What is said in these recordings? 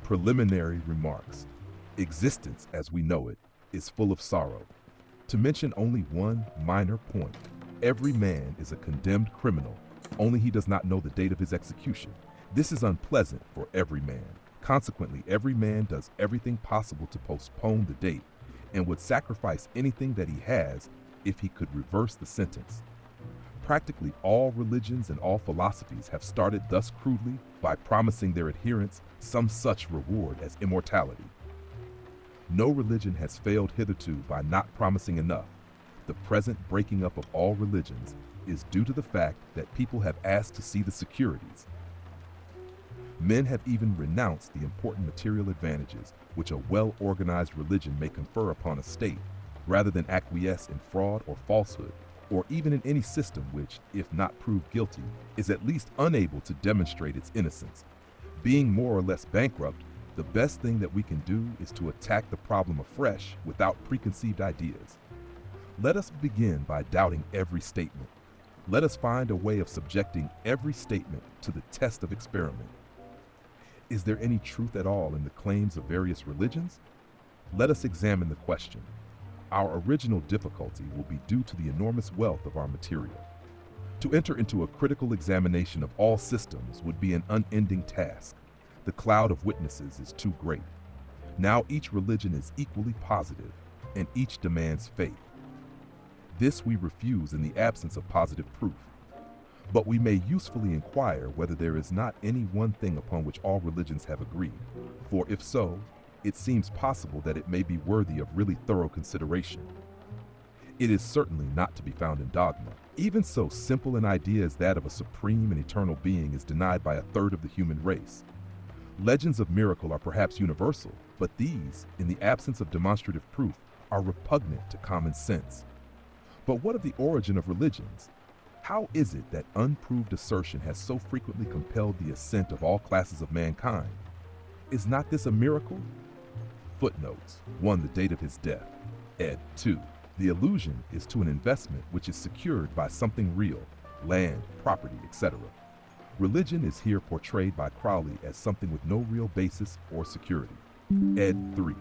Preliminary remarks. Existence, as we know it, is full of sorrow. To mention only one minor point, every man is a condemned criminal, only he does not know the date of his execution. This is unpleasant for every man. Consequently, every man does everything possible to postpone the date and would sacrifice anything that he has if he could reverse the sentence. Practically all religions and all philosophies have started thus crudely by promising their adherents some such reward as immortality. No religion has failed hitherto by not promising enough. The present breaking up of all religions is due to the fact that people have asked to see the securities. Men have even renounced the important material advantages which a well-organized religion may confer upon a state, rather than acquiesce in fraud or falsehood, or even in any system which, if not proved guilty, is at least unable to demonstrate its innocence. Being more or less bankrupt, the best thing that we can do is to attack the problem afresh without preconceived ideas. Let us begin by doubting every statement. Let us find a way of subjecting every statement to the test of experiment. Is there any truth at all in the claims of various religions? Let us examine the question. Our original difficulty will be due to the enormous wealth of our material. To enter into a critical examination of all systems would be an unending task. The cloud of witnesses is too great. Now each religion is equally positive, and each demands faith. This we refuse in the absence of positive proof. But we may usefully inquire whether there is not any one thing upon which all religions have agreed, for if so, it seems possible that it may be worthy of really thorough consideration. It is certainly not to be found in dogma. Even so simple an idea as that of a supreme and eternal being is denied by a third of the human race. Legends of miracle are perhaps universal, but these, in the absence of demonstrative proof, are repugnant to common sense. But what of the origin of religions? How is it that unproved assertion has so frequently compelled the assent of all classes of mankind? Is not this a miracle? Footnotes. 1. The date of his death. Ed. 2. The allusion is to an investment which is secured by something real, land, property, etc. Religion is here portrayed by Crowley as something with no real basis or security. Ed. 3.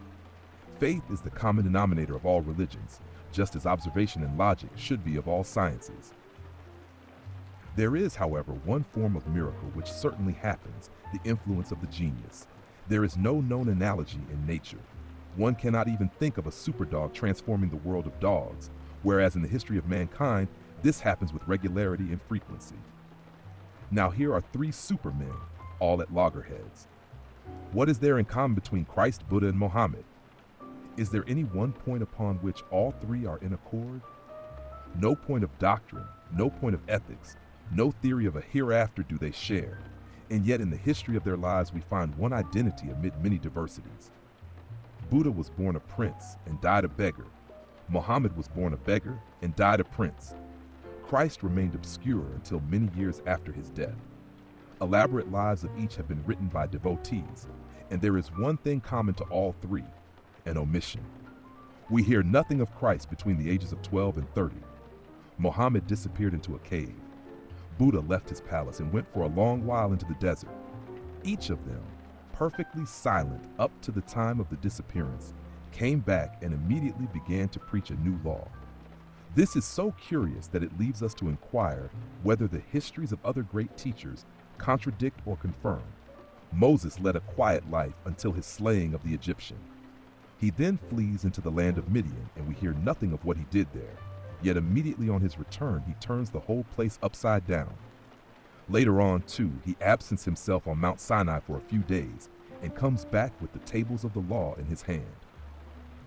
Faith is the common denominator of all religions, just as observation and logic should be of all sciences. There is, however, one form of miracle which certainly happens, the influence of the genius. There is no known analogy in nature. One cannot even think of a superdog transforming the world of dogs, whereas in the history of mankind, this happens with regularity and frequency. Now here are three supermen, all at loggerheads. What is there in common between Christ, Buddha, and Mohammed? Is there any one point upon which all three are in accord? No point of doctrine, no point of ethics, no theory of a hereafter do they share, and yet in the history of their lives we find one identity amid many diversities. Buddha was born a prince and died a beggar. Muhammad was born a beggar and died a prince. Christ remained obscure until many years after his death. Elaborate lives of each have been written by devotees, and there is one thing common to all three, an omission. We hear nothing of Christ between the ages of 12 and 30. Muhammad disappeared into a cave. Buddha left his palace and went for a long while into the desert. Each of them, perfectly silent up to the time of the disappearance, came back and immediately began to preach a new law. This is so curious that it leaves us to inquire whether the histories of other great teachers contradict or confirm. Moses led a quiet life until his slaying of the Egyptian. He then flees into the land of Midian, and we hear nothing of what he did there. Yet immediately on his return, he turns the whole place upside down. Later on, too, he absents himself on Mount Sinai for a few days and comes back with the tables of the law in his hand.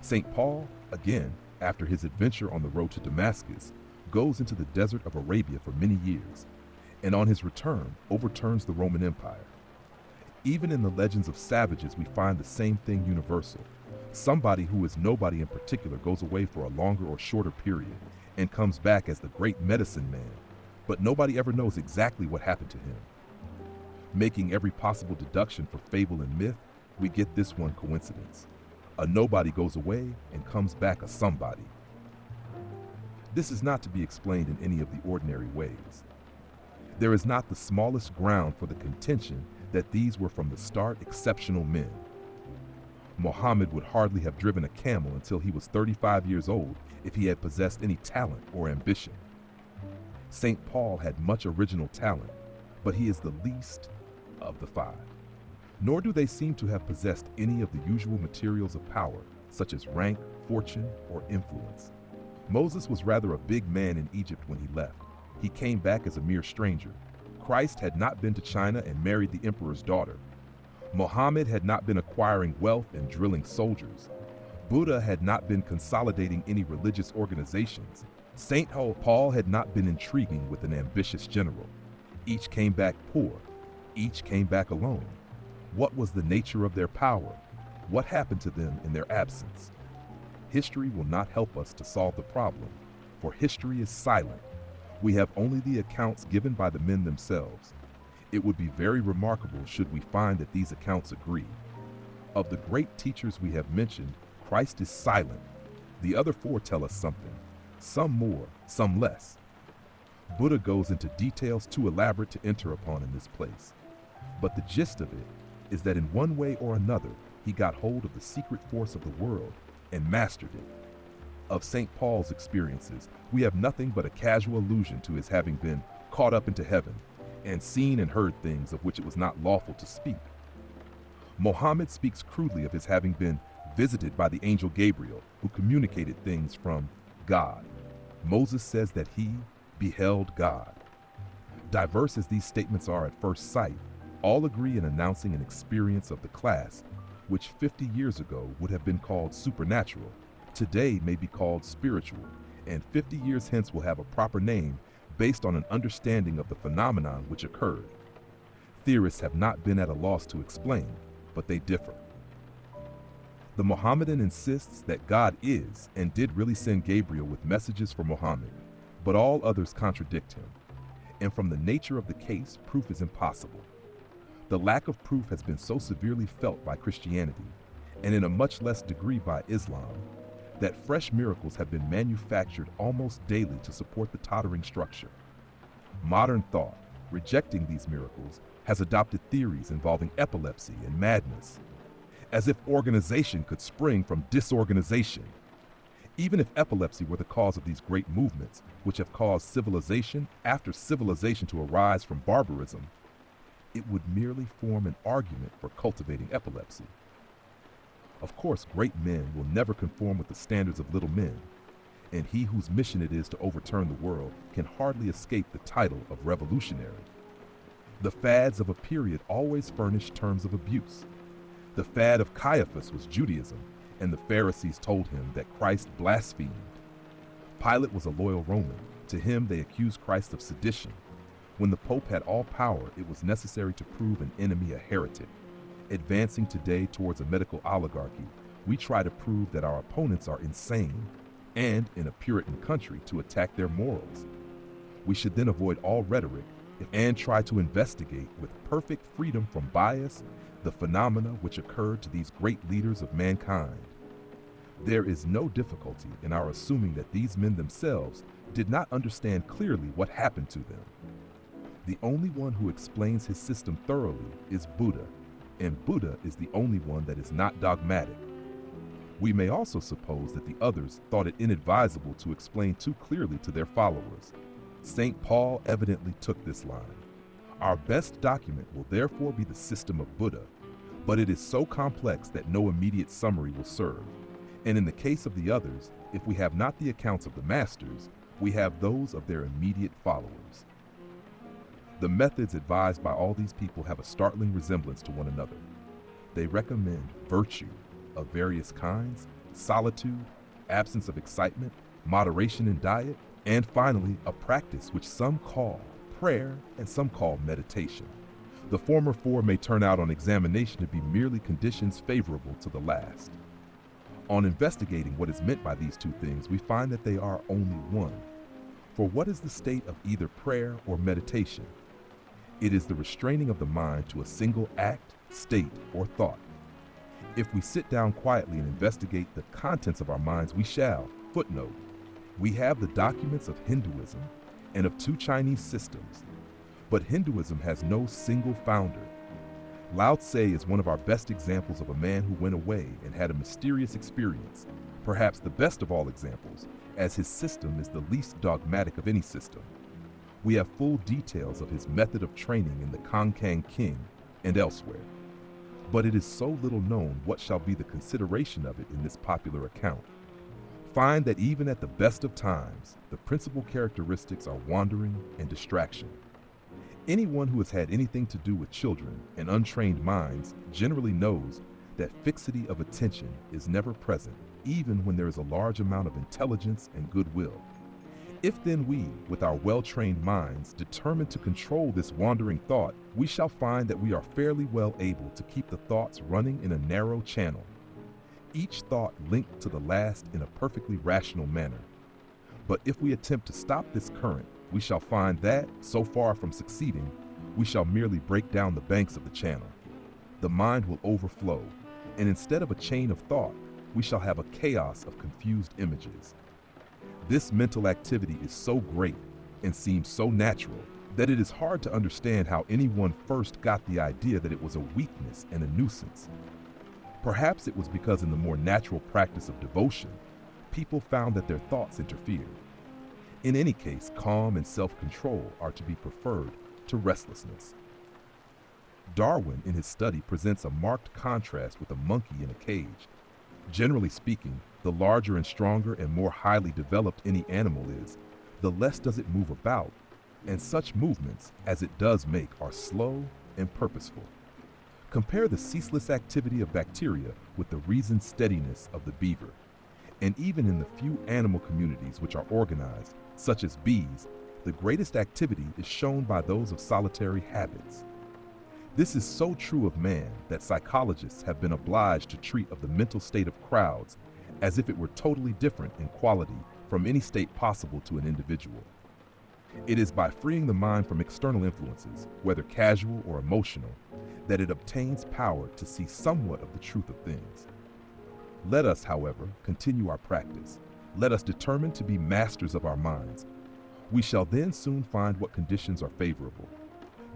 St. Paul, again, after his adventure on the road to Damascus, goes into the desert of Arabia for many years, and on his return, overturns the Roman Empire. Even in the legends of savages, we find the same thing universal. Somebody who is nobody in particular goes away for a longer or shorter period and comes back as the great medicine man, but nobody ever knows exactly what happened to him. Making every possible deduction for fable and myth, we get this one coincidence. A nobody goes away and comes back a somebody. This is not to be explained in any of the ordinary ways. There is not the smallest ground for the contention that these were from the start exceptional men, Muhammad would hardly have driven a camel until he was 35 years old if he had possessed any talent or ambition. St. Paul had much original talent, but he is the least of the five. Nor do they seem to have possessed any of the usual materials of power, such as rank, fortune, or influence. Moses was rather a big man in Egypt when he left. He came back as a mere stranger. Christ had not been to China and married the emperor's daughter. Muhammad had not been acquiring wealth and drilling soldiers. Buddha had not been consolidating any religious organizations. St. Paul had not been intriguing with an ambitious general. Each came back poor. Each came back alone. What was the nature of their power? What happened to them in their absence? History will not help us to solve the problem, for history is silent. We have only the accounts given by the men themselves. It would be very remarkable should we find that these accounts agree. Of the great teachers we have mentioned, Christ is silent. The other four tell us something, some more, some less. Buddha goes into details too elaborate to enter upon in this place. But the gist of it is that in one way or another, he got hold of the secret force of the world and mastered it. Of St. Paul's experiences, we have nothing but a casual allusion to his having been caught up into heaven and seen and heard things of which it was not lawful to speak. Muhammad speaks crudely of his having been visited by the angel Gabriel, who communicated things from God. Moses says that he beheld God. Diverse as these statements are at first sight, all agree in announcing an experience of the class which 50 years ago would have been called supernatural, today may be called spiritual, and 50 years hence will have a proper name based on an understanding of the phenomenon which occurred. Theorists have not been at a loss to explain, but they differ. The Mohammedan insists that God is and did really send Gabriel with messages for Muhammad, but all others contradict him. And from the nature of the case, proof is impossible. The lack of proof has been so severely felt by Christianity, and in a much less degree by Islam, that fresh miracles have been manufactured almost daily to support the tottering structure. Modern thought, rejecting these miracles, has adopted theories involving epilepsy and madness, as if organization could spring from disorganization. Even if epilepsy were the cause of these great movements, which have caused civilization after civilization to arise from barbarism, it would merely form an argument for cultivating epilepsy. Of course, great men will never conform with the standards of little men, and he whose mission it is to overturn the world can hardly escape the title of revolutionary. The fads of a period always furnish terms of abuse. The fad of Caiaphas was Judaism, and the Pharisees told him that Christ blasphemed. Pilate was a loyal Roman. To him they accused Christ of sedition. When the Pope had all power, it was necessary to prove an enemy a heretic. Advancing today towards a medical oligarchy, we try to prove that our opponents are insane, and in a Puritan country to attack their morals. We should then avoid all rhetoric and try to investigate with perfect freedom from bias the phenomena which occurred to these great leaders of mankind. There is no difficulty in our assuming that these men themselves did not understand clearly what happened to them. The only one who explains his system thoroughly is Buddha, and Buddha is the only one that is not dogmatic. We may also suppose that the others thought it inadvisable to explain too clearly to their followers. St. Paul evidently took this line. Our best document will therefore be the system of Buddha, but it is so complex that no immediate summary will serve. And in the case of the others, if we have not the accounts of the masters, we have those of their immediate followers. The methods advised by all these people have a startling resemblance to one another. They recommend virtue of various kinds, solitude, absence of excitement, moderation in diet, and finally, a practice which some call prayer and some call meditation. The former four may turn out on examination to be merely conditions favorable to the last. On investigating what is meant by these two things, we find that they are only one. For what is the state of either prayer or meditation? It is the restraining of the mind to a single act, state, or thought. If we sit down quietly and investigate the contents of our minds, we shall. Footnote: we have the documents of Hinduism and of two Chinese systems, but Hinduism has no single founder. Lao Tse is one of our best examples of a man who went away and had a mysterious experience, perhaps the best of all examples, as his system is the least dogmatic of any system. We have full details of his method of training in the Kangkang King and elsewhere. But it is so little known what shall be the consideration of it in this popular account. Find that even at the best of times, the principal characteristics are wandering and distraction. Anyone who has had anything to do with children and untrained minds generally knows that fixity of attention is never present, even when there is a large amount of intelligence and goodwill. If then we, with our well-trained minds, determine to control this wandering thought, we shall find that we are fairly well able to keep the thoughts running in a narrow channel, each thought linked to the last in a perfectly rational manner. But if we attempt to stop this current, we shall find that, so far from succeeding, we shall merely break down the banks of the channel. The mind will overflow, and instead of a chain of thought, we shall have a chaos of confused images. This mental activity is so great and seems so natural that it is hard to understand how anyone first got the idea that it was a weakness and a nuisance. Perhaps it was because in the more natural practice of devotion, people found that their thoughts interfered. In any case, calm and self-control are to be preferred to restlessness. Darwin, in his study, presents a marked contrast with a monkey in a cage. Generally speaking, the larger and stronger and more highly developed any animal is, the less does it move about, and such movements as it does make are slow and purposeful. Compare the ceaseless activity of bacteria with the reasoned steadiness of the beaver. And even in the few animal communities which are organized, such as bees, the greatest activity is shown by those of solitary habits. This is so true of man that psychologists have been obliged to treat of the mental state of crowds as if it were totally different in quality from any state possible to an individual. It is by freeing the mind from external influences, whether casual or emotional, that it obtains power to see somewhat of the truth of things. Let us, however, continue our practice. Let us determine to be masters of our minds. We shall then soon find what conditions are favorable.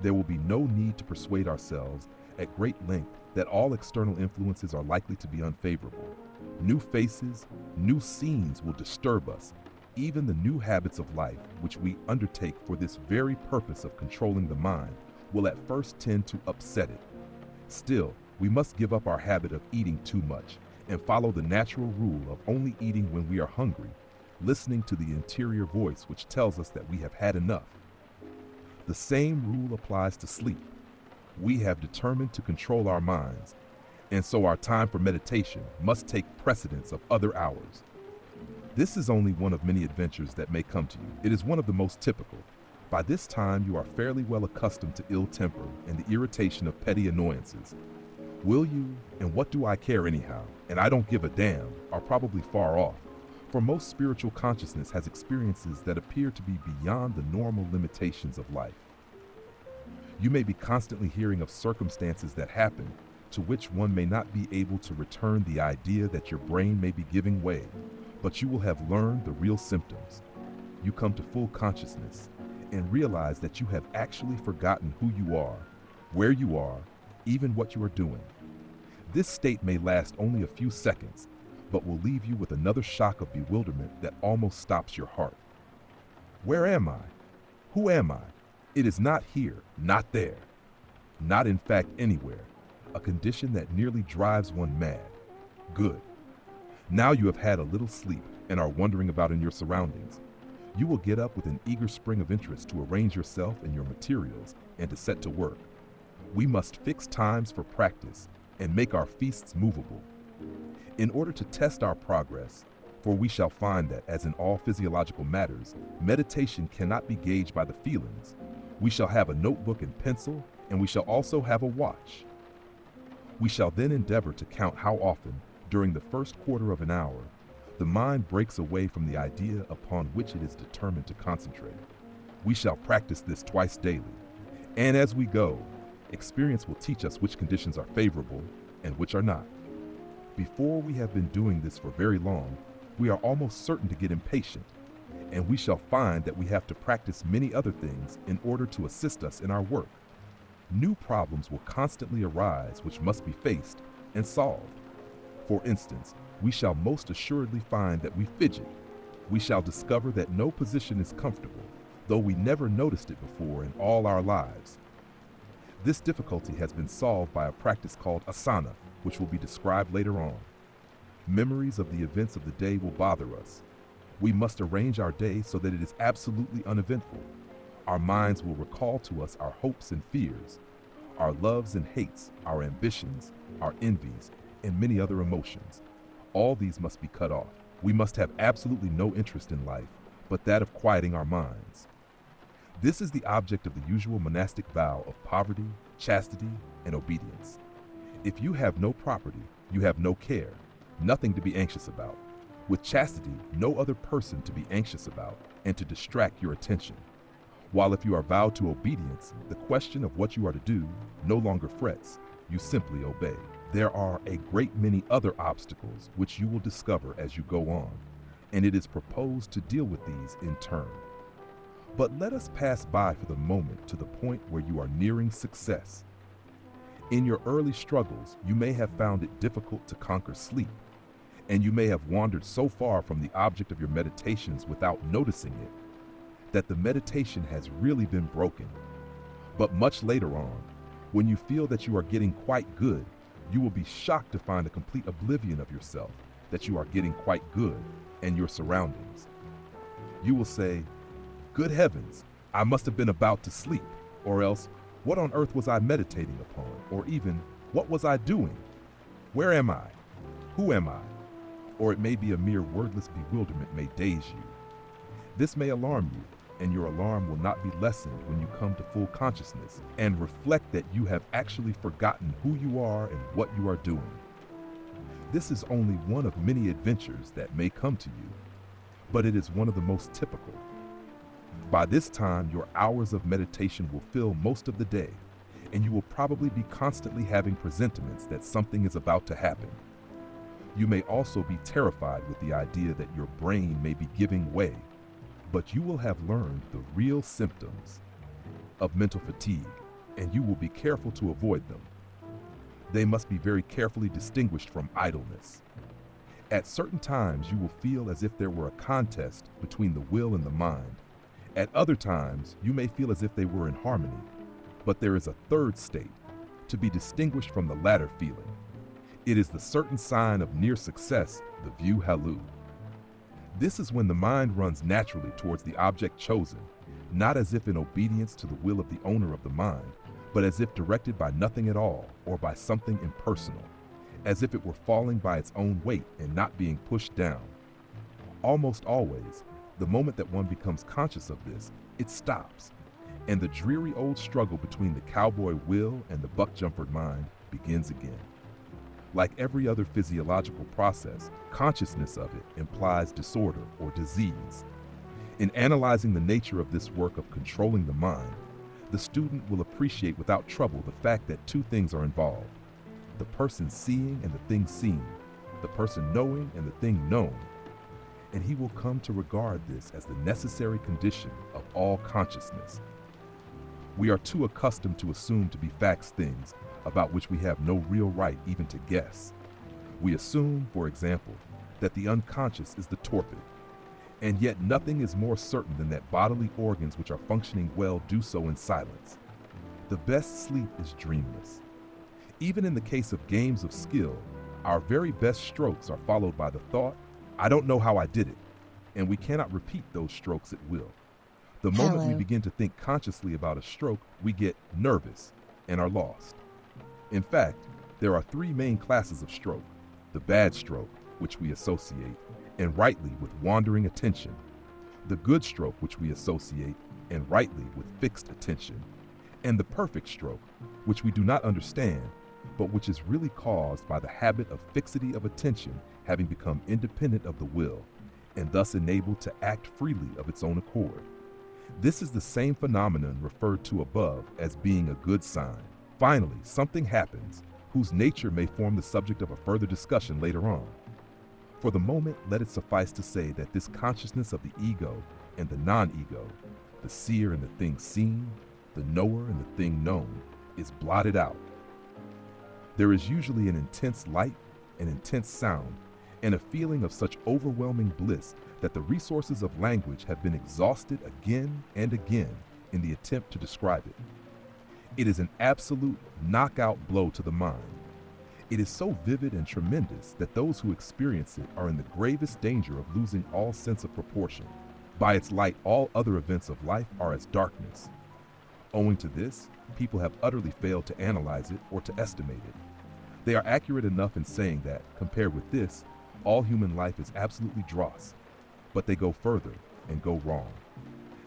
There will be no need to persuade ourselves at great length that all external influences are likely to be unfavorable. New faces, new scenes will disturb us. Even the new habits of life, which we undertake for this very purpose of controlling the mind, will at first tend to upset it. Still, we must give up our habit of eating too much and follow the natural rule of only eating when we are hungry, listening to the interior voice which tells us that we have had enough. The same rule applies to sleep. We have determined to control our minds, and so our time for meditation must take precedence of other hours. This is only one of many adventures that may come to you. It is one of the most typical. By this time, you are fairly well accustomed to ill temper and the irritation of petty annoyances. Will you, and what do I care anyhow, and I don't give a damn, are probably far off, for most spiritual consciousness has experiences that appear to be beyond the normal limitations of life. You may be constantly hearing of circumstances that happen to which one may not be able to return the idea that your brain may be giving way, but you will have learned the real symptoms. You come to full consciousness and realize that you have actually forgotten who you are, where you are, even what you are doing. This state may last only a few seconds, but will leave you with another shock of bewilderment that almost stops your heart. Where am I? Who am I? It is not here, not there, not in fact anywhere, a condition that nearly drives one mad. Good. Now you have had a little sleep and are wondering about in your surroundings. You will get up with an eager spring of interest to arrange yourself and your materials and to set to work. We must fix times for practice and make our feasts movable. In order to test our progress, for we shall find that, as in all physiological matters, meditation cannot be gauged by the feelings, we shall have a notebook and pencil, and we shall also have a watch. We shall then endeavor to count how often, during the first quarter of an hour, the mind breaks away from the idea upon which it is determined to concentrate. We shall practice this twice daily, and as we go, experience will teach us which conditions are favorable and which are not. Before we have been doing this for very long, we are almost certain to get impatient, and we shall find that we have to practice many other things in order to assist us in our work. New problems will constantly arise which must be faced and solved. For instance, we shall most assuredly find that we fidget. We shall discover that no position is comfortable, though we never noticed it before in all our lives. This difficulty has been solved by a practice called asana, which will be described later on. Memories of the events of the day will bother us. We must arrange our day so that it is absolutely uneventful. Our minds will recall to us our hopes and fears, our loves and hates, our ambitions, our envies, and many other emotions. All these must be cut off. We must have absolutely no interest in life, but that of quieting our minds. This is the object of the usual monastic vow of poverty, chastity, and obedience. If you have no property, you have no care, nothing to be anxious about. With chastity, no other person to be anxious about and to distract your attention. While if you are vowed to obedience, the question of what you are to do no longer frets, you simply obey. There are a great many other obstacles which you will discover as you go on, and it is proposed to deal with these in turn. But let us pass by for the moment to the point where you are nearing success. In your early struggles, you may have found it difficult to conquer sleep, and you may have wandered so far from the object of your meditations without noticing it, that the meditation has really been broken. But much later on, when you feel that you are getting quite good, you will be shocked to find a complete oblivion of yourself, that you are getting quite good, and your surroundings. You will say, "Good heavens, I must have been about to sleep," or else, "What on earth was I meditating upon?" Or even, "What was I doing? Where am I? Who am I?" Or it may be a mere wordless bewilderment may daze you. This may alarm you, and your alarm will not be lessened when you come to full consciousness and reflect that you have actually forgotten who you are and what you are doing. This is only one of many adventures that may come to you, but it is one of the most typical. By this time, your hours of meditation will fill most of the day, and you will probably be constantly having presentiments that something is about to happen. You may also be terrified with the idea that your brain may be giving way, but you will have learned the real symptoms of mental fatigue, and you will be careful to avoid them. They must be very carefully distinguished from idleness. At certain times, you will feel as if there were a contest between the will and the mind. At other times, you may feel as if they were in harmony, but there is a third state, to be distinguished from the latter feeling. It is the certain sign of near success, the view halou. This is when the mind runs naturally towards the object chosen, not as if in obedience to the will of the owner of the mind, but as if directed by nothing at all or by something impersonal, as if it were falling by its own weight and not being pushed down. Almost always, the moment that one becomes conscious of this, it stops, and the dreary old struggle between the cowboy will and the buck-jumper mind begins again. Like every other physiological process, consciousness of it implies disorder or disease. In analyzing the nature of this work of controlling the mind, the student will appreciate without trouble the fact that two things are involved: the person seeing and the thing seen, the person knowing and the thing known, and he will come to regard this as the necessary condition of all consciousness. We are too accustomed to assume to be facts things about which we have no real right even to guess. We assume, for example, that the unconscious is the torpid, and yet nothing is more certain than that bodily organs which are functioning well do so in silence. The best sleep is dreamless. Even in the case of games of skill, our very best strokes are followed by the thought, "I don't know how I did it," and we cannot repeat those strokes at will. The moment we begin to think consciously about a stroke, we get nervous and are lost. In fact, there are three main classes of stroke: the bad stroke, which we associate, and rightly, with wandering attention; the good stroke, which we associate, and rightly, with fixed attention; and the perfect stroke, which we do not understand, but which is really caused by the habit of fixity of attention having become independent of the will, and thus enabled to act freely of its own accord. This is the same phenomenon referred to above as being a good sign. Finally, something happens whose nature may form the subject of a further discussion later on. For the moment, let it suffice to say that this consciousness of the ego and the non-ego, the seer and the thing seen, the knower and the thing known, is blotted out. There is usually an intense light, an intense sound, and a feeling of such overwhelming bliss that the resources of language have been exhausted again and again in the attempt to describe it. It is an absolute knockout blow to the mind. It is so vivid and tremendous that those who experience it are in the gravest danger of losing all sense of proportion. By its light, all other events of life are as darkness. Owing to this, people have utterly failed to analyze it or to estimate it. They are accurate enough in saying that, compared with this, all human life is absolutely dross, but they go further and go wrong.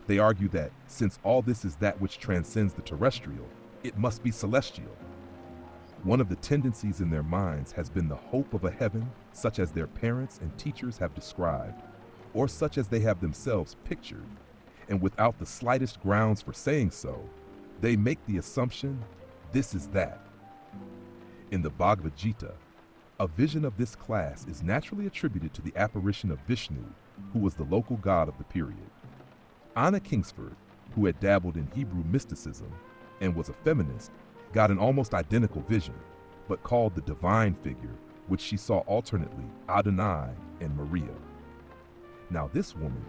They argue that, since all this is that which transcends the terrestrial, it must be celestial. One of the tendencies in their minds has been the hope of a heaven such as their parents and teachers have described, or such as they have themselves pictured, and without the slightest grounds for saying so, they make the assumption, this is that. In the Bhagavad Gita, a vision of this class is naturally attributed to the apparition of Vishnu, who was the local god of the period. Anna Kingsford, who had dabbled in Hebrew mysticism and was a feminist, got an almost identical vision, but called the divine figure, which she saw alternately Adonai and Maria. Now this woman,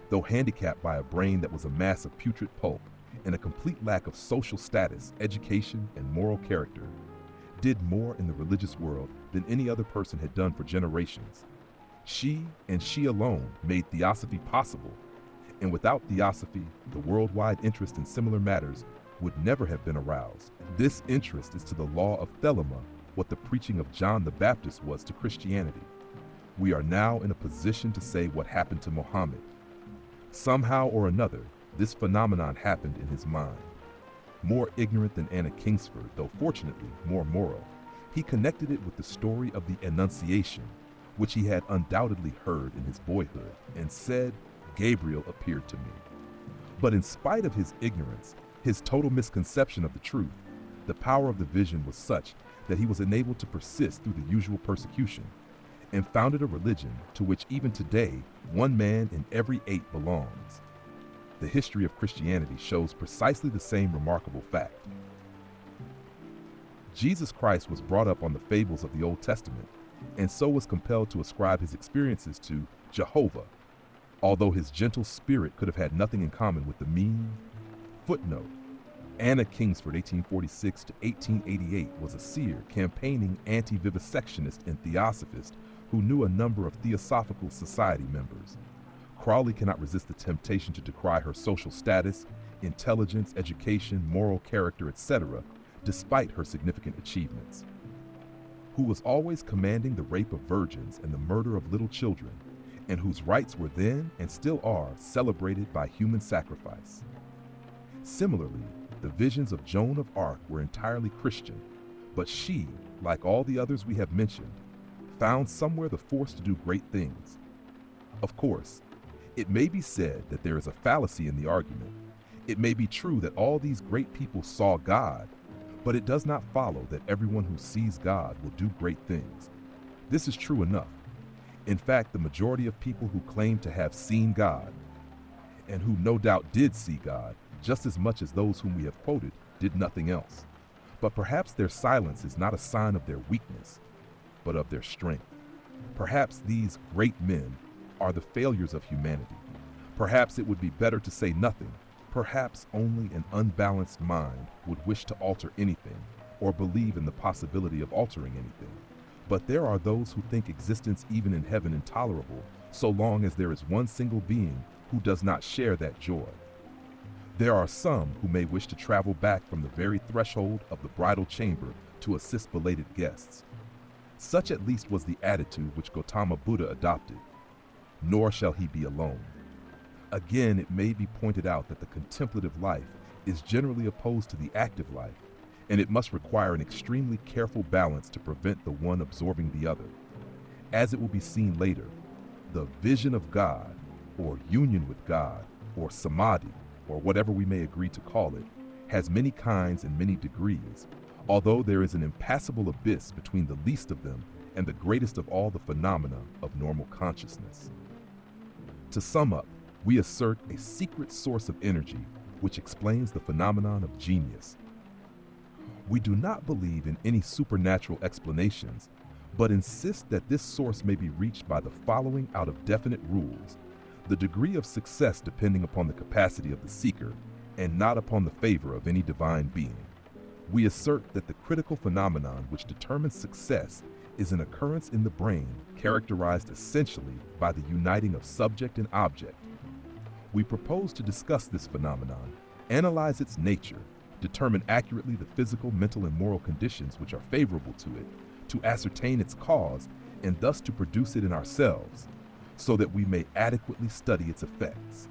though handicapped by a brain that was a mass of putrid pulp and a complete lack of social status, education, and moral character, did more in the religious world than any other person had done for generations. She, and she alone, made theosophy possible, and without theosophy, the worldwide interest in similar matters would never have been aroused. This interest is to the law of Thelema what the preaching of John the Baptist was to Christianity. We are now in a position to say what happened to Muhammad. Somehow or another, this phenomenon happened in his mind. More ignorant than Anna Kingsford, though fortunately more moral, he connected it with the story of the Annunciation, which he had undoubtedly heard in his boyhood, and said, Gabriel appeared to me. But in spite of his ignorance, his total misconception of the truth, the power of the vision was such that he was enabled to persist through the usual persecution, and founded a religion to which even today 1 man in every 8 belongs. The history of Christianity shows precisely the same remarkable fact. Jesus Christ was brought up on the fables of the Old Testament, and so was compelled to ascribe his experiences to Jehovah, although his gentle spirit could have had nothing in common with the mean. Footnote: Anna Kingsford, 1846 to 1888, was a seer, campaigning anti-vivisectionist and theosophist who knew a number of Theosophical Society members. Crowley cannot resist the temptation to decry her social status, intelligence, education, moral character, etc., despite her significant achievements. Who was always commanding the rape of virgins and the murder of little children, and whose rites were then and still are celebrated by human sacrifice. Similarly, the visions of Joan of Arc were entirely Christian, but she, like all the others we have mentioned, found somewhere the force to do great things. Of course, it may be said that there is a fallacy in the argument. It may be true that all these great people saw God, but it does not follow that everyone who sees God will do great things. This is true enough. In fact, the majority of people who claim to have seen God, and who no doubt did see God, just as much as those whom we have quoted, did nothing else. But perhaps their silence is not a sign of their weakness, but of their strength. Perhaps these great men are the failures of humanity. Perhaps it would be better to say nothing. Perhaps only an unbalanced mind would wish to alter anything, or believe in the possibility of altering anything. But there are those who think existence even in heaven intolerable, so long as there is one single being who does not share that joy. There are some who may wish to travel back from the very threshold of the bridal chamber to assist belated guests. Such at least was the attitude which Gautama Buddha adopted. Nor shall he be alone. Again, it may be pointed out that the contemplative life is generally opposed to the active life, and it must require an extremely careful balance to prevent the one absorbing the other. As it will be seen later, the vision of God, or union with God, or samadhi, or whatever we may agree to call it, has many kinds and many degrees, although there is an impassable abyss between the least of them and the greatest of all the phenomena of normal consciousness. To sum up, we assert a secret source of energy which explains the phenomenon of genius. We do not believe in any supernatural explanations, but insist that this source may be reached by the following out of definite rules, the degree of success depending upon the capacity of the seeker and not upon the favor of any divine being. We assert that the critical phenomenon which determines success is an occurrence in the brain characterized essentially by the uniting of subject and object. We propose to discuss this phenomenon, analyze its nature, determine accurately the physical, mental, and moral conditions which are favorable to it, to ascertain its cause, and thus to produce it in ourselves, so that we may adequately study its effects.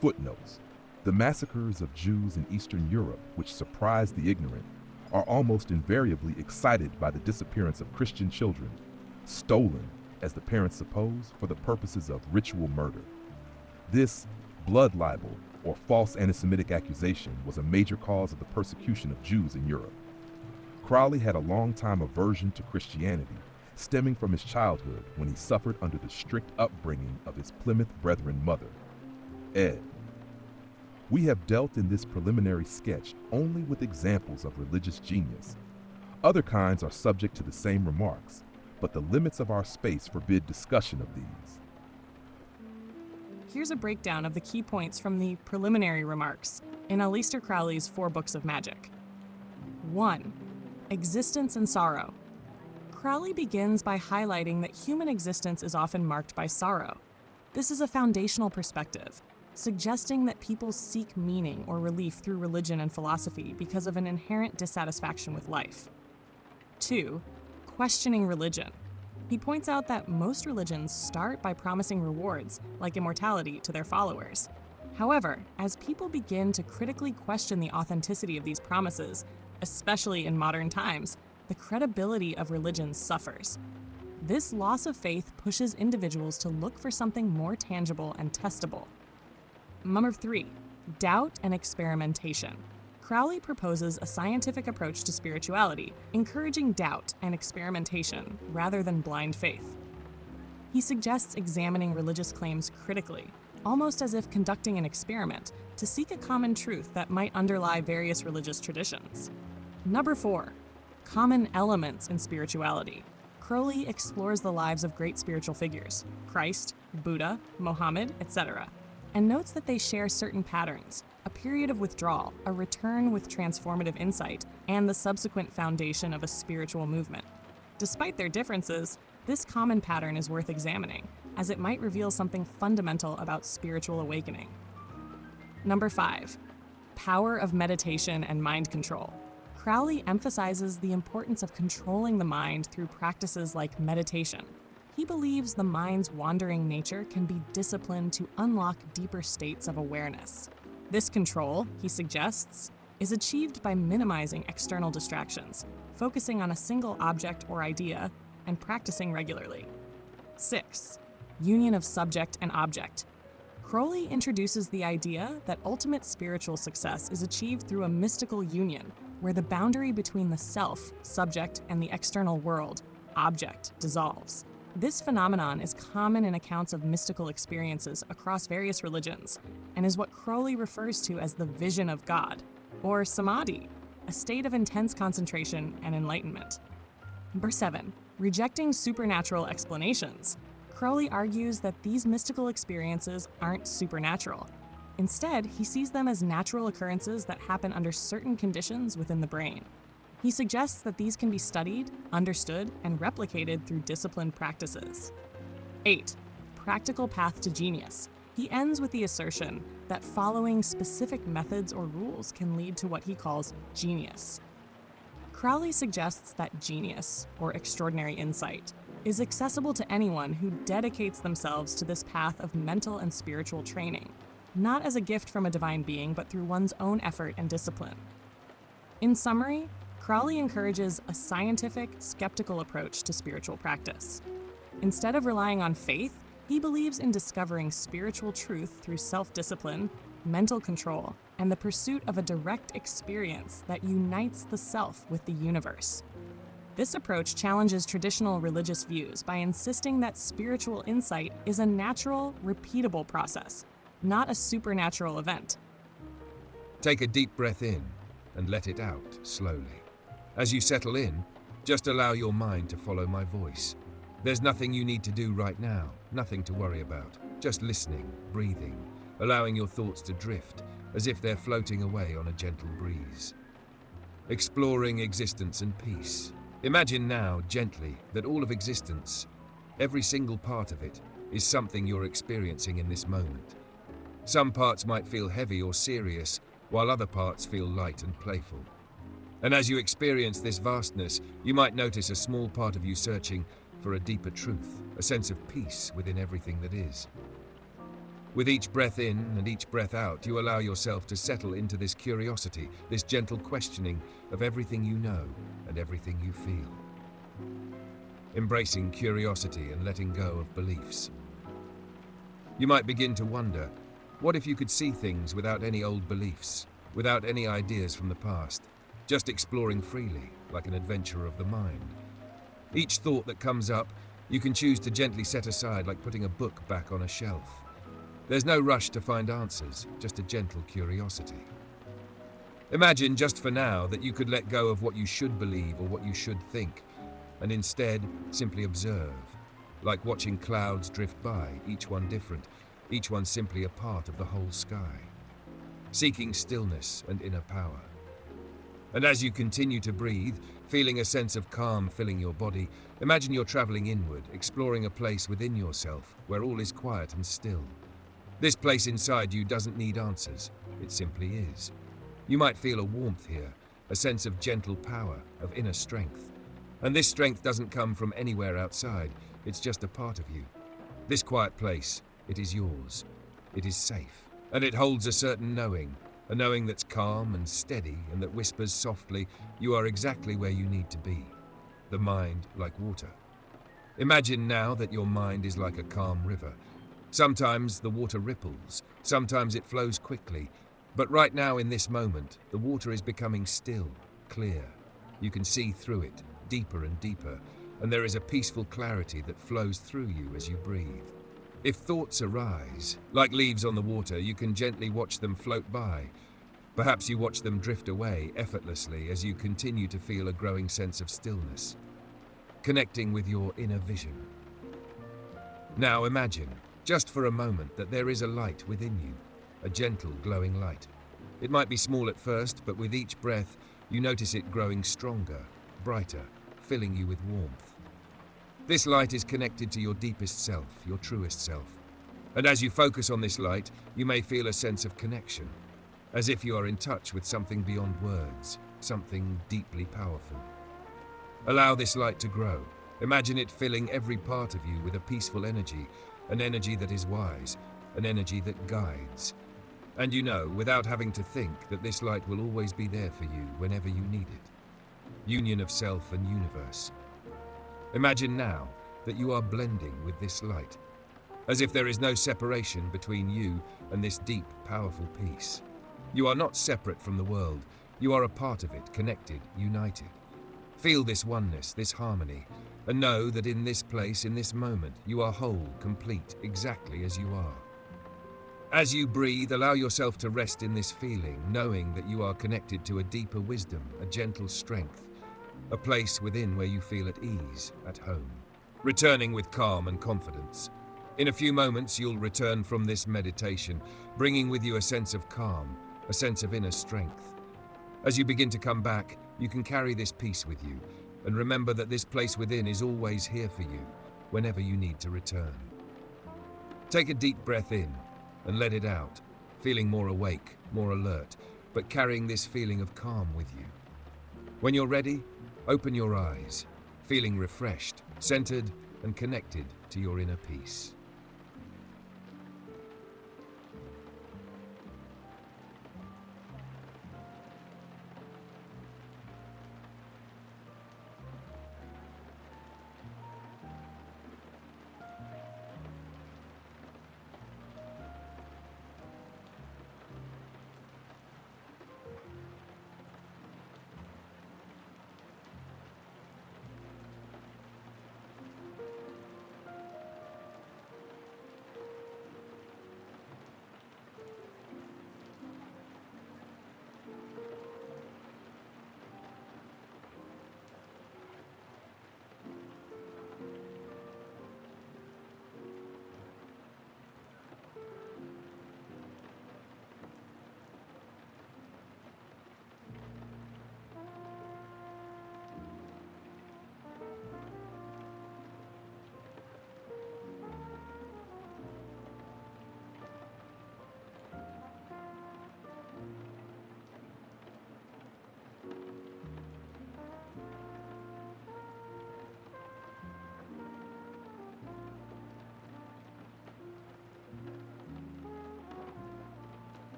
Footnotes. The massacres of Jews in Eastern Europe, which surprised the ignorant, are almost invariably excited by the disappearance of Christian children, stolen, as the parents suppose, for the purposes of ritual murder. This blood libel, or false anti-Semitic accusation, was a major cause of the persecution of Jews in Europe. Crowley had a long-time aversion to Christianity, stemming from his childhood when he suffered under the strict upbringing of his Plymouth Brethren mother. Ed. We have dealt in this preliminary sketch only with examples of religious genius. Other kinds are subject to the same remarks, but the limits of our space forbid discussion of these. Here's a breakdown of the key points from the preliminary remarks in Aleister Crowley's 4 Books of Magic. 1. Existence and sorrow. Crowley begins by highlighting that human existence is often marked by sorrow. This is a foundational perspective, suggesting that people seek meaning or relief through religion and philosophy because of an inherent dissatisfaction with life. 2. Questioning religion. He points out that most religions start by promising rewards, like immortality, to their followers. However, as people begin to critically question the authenticity of these promises, especially in modern times, the credibility of religion suffers. This loss of faith pushes individuals to look for something more tangible and testable. Number 3, doubt and experimentation. Crowley proposes a scientific approach to spirituality, encouraging doubt and experimentation rather than blind faith. He suggests examining religious claims critically, almost as if conducting an experiment, to seek a common truth that might underlie various religious traditions. Number 4, common elements in spirituality. Crowley explores the lives of great spiritual figures, Christ, Buddha, Mohammed, etc., and notes that they share certain patterns: a period of withdrawal, a return with transformative insight, and the subsequent foundation of a spiritual movement. Despite their differences, this common pattern is worth examining, as it might reveal something fundamental about spiritual awakening. Number 5, power of meditation and mind control. Crowley emphasizes the importance of controlling the mind through practices like meditation. He believes the mind's wandering nature can be disciplined to unlock deeper states of awareness. This control, he suggests, is achieved by minimizing external distractions, focusing on a single object or idea, and practicing regularly. 6. Union of subject and object. Crowley introduces the idea that ultimate spiritual success is achieved through a mystical union, where the boundary between the self, subject, and the external world, object, dissolves. This phenomenon is common in accounts of mystical experiences across various religions, and is what Crowley refers to as the vision of God, or samadhi, a state of intense concentration and enlightenment. Number 7, rejecting supernatural explanations. Crowley argues that these mystical experiences aren't supernatural. Instead, he sees them as natural occurrences that happen under certain conditions within the brain. He suggests that these can be studied, understood, and replicated through disciplined practices. 8. Practical path to genius. He ends with the assertion that following specific methods or rules can lead to what he calls genius. Crowley suggests that genius, or extraordinary insight, is accessible to anyone who dedicates themselves to this path of mental and spiritual training, not as a gift from a divine being, but through one's own effort and discipline. In summary, Crowley encourages a scientific, skeptical approach to spiritual practice. Instead of relying on faith, he believes in discovering spiritual truth through self-discipline, mental control, and the pursuit of a direct experience that unites the self with the universe. This approach challenges traditional religious views by insisting that spiritual insight is a natural, repeatable process, not a supernatural event. Take a deep breath in and let it out slowly. As you settle in, just allow your mind to follow my voice. There's nothing you need to do right now, nothing to worry about. Just listening, breathing, allowing your thoughts to drift, as if they're floating away on a gentle breeze. Exploring existence and peace. Imagine now, gently, that all of existence, every single part of it, is something you're experiencing in this moment. Some parts might feel heavy or serious, while other parts feel light and playful. And as you experience this vastness, you might notice a small part of you searching for a deeper truth, a sense of peace within everything that is. With each breath in and each breath out, you allow yourself to settle into this curiosity, this gentle questioning of everything you know and everything you feel. Embracing curiosity and letting go of beliefs. You might begin to wonder, what if you could see things without any old beliefs, without any ideas from the past, just exploring freely, like an adventurer of the mind? Each thought that comes up, you can choose to gently set aside, like putting a book back on a shelf. There's no rush to find answers, just a gentle curiosity. Imagine, just for now, that you could let go of what you should believe or what you should think, and instead simply observe, like watching clouds drift by, each one different, each one simply a part of the whole sky, seeking stillness and inner power. And as you continue to breathe, feeling a sense of calm filling your body, imagine you're traveling inward, exploring a place within yourself where all is quiet and still. This place inside you doesn't need answers, it simply is. You might feel a warmth here, a sense of gentle power, of inner strength. And this strength doesn't come from anywhere outside, it's just a part of you. This quiet place, it is yours. It is safe. And it holds a certain knowing, a knowing that's calm and steady and that whispers softly, you are exactly where you need to be. The mind like water. Imagine now that your mind is like a calm river. Sometimes the water ripples, sometimes it flows quickly, but right now in this moment, the water is becoming still, clear. You can see through it, deeper and deeper, and there is a peaceful clarity that flows through you as you breathe. If thoughts arise, like leaves on the water, you can gently watch them float by. Perhaps you watch them drift away effortlessly as you continue to feel a growing sense of stillness, connecting with your inner vision. Now imagine, just for a moment, that there is a light within you, a gentle, glowing light. It might be small at first, but with each breath, you notice it growing stronger, brighter, filling you with warmth. This light is connected to your deepest self, your truest self. And as you focus on this light, you may feel a sense of connection, as if you are in touch with something beyond words, something deeply powerful. Allow this light to grow. Imagine it filling every part of you with a peaceful energy, an energy that is wise, an energy that guides. And you know, without having to think, that this light will always be there for you whenever you need it. Union of self and universe. Imagine now that you are blending with this light, as if there is no separation between you and this deep, powerful peace. You are not separate from the world. You are a part of it, connected, united. Feel this oneness, this harmony, and know that in this place, in this moment, you are whole, complete, exactly as you are. As you breathe, allow yourself to rest in this feeling, knowing that you are connected to a deeper wisdom, a gentle strength, a place within where you feel at ease, at home, returning with calm and confidence. In a few moments, you'll return from this meditation, bringing with you a sense of calm, a sense of inner strength. As you begin to come back, you can carry this peace with you, and remember that this place within is always here for you, whenever you need to return. Take a deep breath in, and let it out, feeling more awake, more alert, but carrying this feeling of calm with you. When you're ready, open your eyes, feeling refreshed, centered, and connected to your inner peace.